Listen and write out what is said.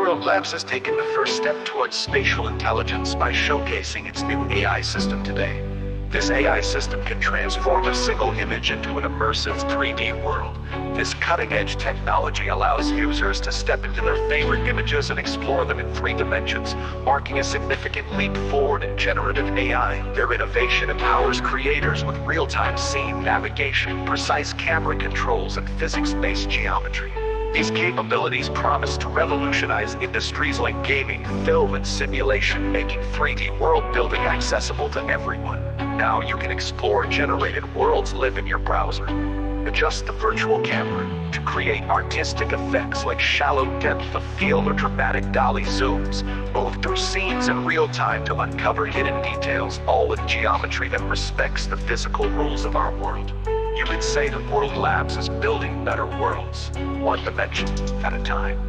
World Labs has taken the first step towards spatial intelligence by showcasing its new AI system today. This AI system can transform a single image into an immersive 3D world. This cutting-edge technology allows users to step into their favorite images and explore them in 3 dimensions, marking a significant leap forward in generative AI. Their innovation empowers creators with real-time scene navigation, precise camera controls, and physics-based geometry. These capabilities promise to revolutionize industries like gaming, film, and simulation, making 3D world building accessible to everyone. Now you can explore generated worlds live in your browser. Adjust the virtual camera to create artistic effects like shallow depth of field or dramatic dolly zooms. Move through scenes in real time to uncover hidden details, all with geometry that respects the physical rules of our world. You could say that World Labs is building better worlds, 1 dimension at a time.